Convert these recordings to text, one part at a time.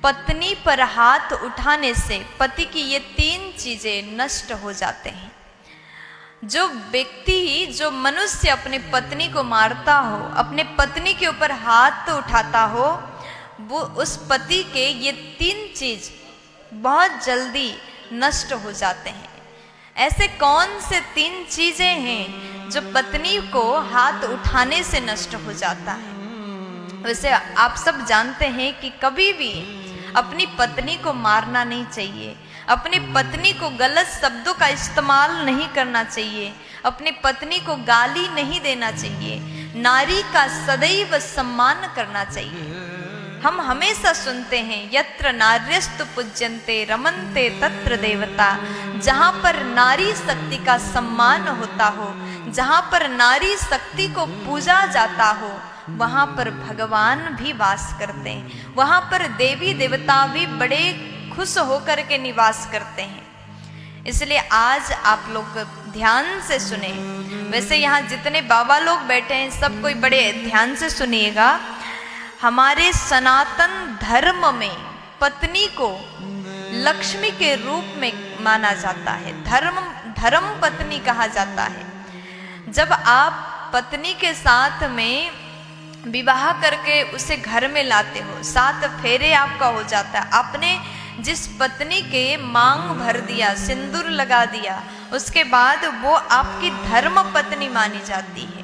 पत्नी पर हाथ उठाने से पति की ये 3 चीजें नष्ट हो जाते हैं। जो व्यक्ति, जो मनुष्य अपनी पत्नी को मारता हो, अपने पत्नी के ऊपर हाथ उठाता हो, वो उस पति के ये 3 चीज बहुत जल्दी नष्ट हो जाते हैं। ऐसे कौन से 3 चीजें हैं जो पत्नी को हाथ उठाने से नष्ट हो जाता है? वैसे आप सब जानते हैं कि कभी भी अपनी पत्नी को मारना नहीं चाहिए, अपनी पत्नी को गलत शब्दों का इस्तेमाल नहीं करना चाहिए, अपनी पत्नी को गाली नहीं देना चाहिए, नारी का सदैव सम्मान करना चाहिए। हम हमेशा सुनते हैं यत्र नार्यस्तु पूज्यन्ते रमन्ते तत्र देवता। जहाँ पर नारी शक्ति का सम्मान होता हो, जहाँ पर नारी शक्ति को पूजा जाता हो, वहाँ पर भगवान भी वास करते हैं, वहाँ पर देवी देवता भी बड़े खुश होकर के निवास करते हैं। इसलिए आज आप लोग ध्यान से सुने। वैसे यहाँ जितने बाबा लोग बैठे हैं सब कोई बड़े ध्यान से सुनिएगा। हमारे सनातन धर्म में पत्नी को लक्ष्मी के रूप में माना जाता है, धर्म पत्नी कहा जाता है। जब आप पत्नी के साथ में विवाह करके उसे घर में लाते हो, 7 फेरे आपका हो जाता है, आपने जिस पत्नी के मांग भर दिया, सिंदूर लगा दिया, उसके बाद वो आपकी धर्म पत्नी मानी जाती है।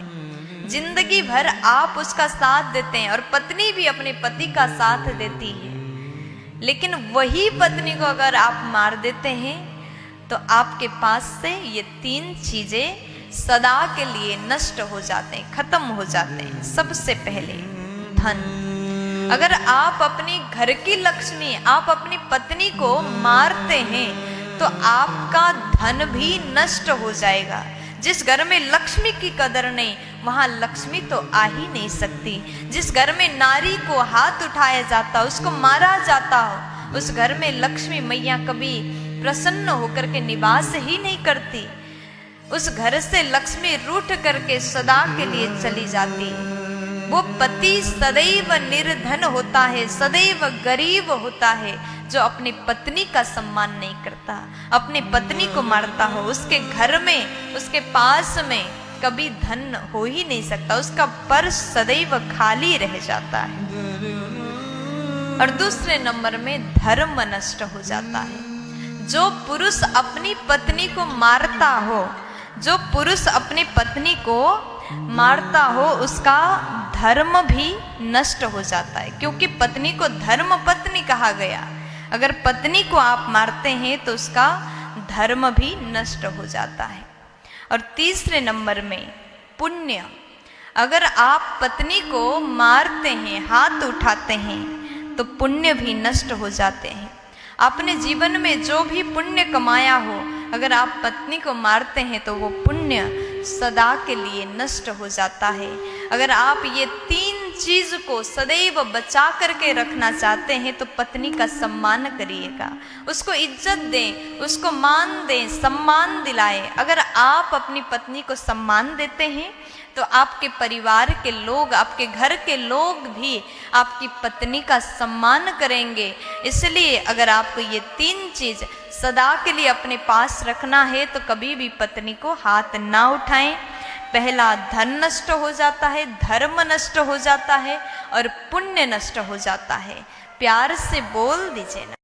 जिंदगी भर आप उसका साथ देते हैं और पत्नी भी अपने पति का साथ देती है। लेकिन वही पत्नी को अगर आप मार देते हैं तो आपके पास से ये 3 चीजें सदा के लिए नष्ट हो जाते हैं, खत्म हो जाते हैं। सबसे पहले धन। अगर आप अपनी घर की लक्ष्मी, आप अपनी पत्नी को मारते हैं तो आपका धन भी नष्ट हो जाएगा। जिस घर में लक्ष्मी की कदर नहीं, वहां लक्ष्मी तो आ ही नहीं सकती। जिस घर में नारी को हाथ उठाया जाता, उसको मारा जाता हो, उस घर में लक्ष्मी मैया कभी प्रसन्न होकर के निवास ही नहीं करती। उस घर से लक्ष्मी रूठ करके सदा के लिए चली जाती है। वो पति सदैव निर्धन होता है, सदैव गरीब होता है, जो अपनी पत्नी का सम्मान नहीं करता, अपनी पत्नी को मारता हो। उसके घर में, उसके पास में कभी धन हो ही नहीं सकता, उसका पर्स सदैव खाली रह जाता है। और दूसरे नंबर में धर्म नष्ट हो जाता है। जो पुरुष अपनी पत्नी को मारता हो, जो पुरुष अपनी पत्नी को मारता हो, उसका धर्म भी नष्ट हो जाता है, क्योंकि पत्नी को धर्म पत्नी कहा गया। अगर पत्नी को आप मारते हैं तो उसका धर्म भी नष्ट हो जाता है। और तीसरे नंबर में पुण्य। अगर आप पत्नी को मारते हैं, हाथ उठाते हैं, तो पुण्य भी नष्ट हो जाते हैं। आपने जीवन में जो भी पुण्य कमाया हो, अगर आप पत्नी को मारते हैं तो वो पुण्य सदा के लिए नष्ट हो जाता है। अगर आप ये 3 चीज को सदैव बचा करके रखना चाहते हैं तो पत्नी का सम्मान करिएगा, उसको इज्जत दें, उसको मान दें, सम्मान दिलाएं। अगर आप अपनी पत्नी को सम्मान देते हैं तो आपके परिवार के लोग, आपके घर के लोग भी आपकी पत्नी का सम्मान करेंगे। इसलिए अगर आपको ये 3 चीज सदा के लिए अपने पास रखना है तो कभी भी पत्नी को हाथ ना उठाएं। पहला धन नष्ट हो जाता है, धर्म नष्ट हो जाता है और पुण्य नष्ट हो जाता है। प्यार से बोल दीजिए ना।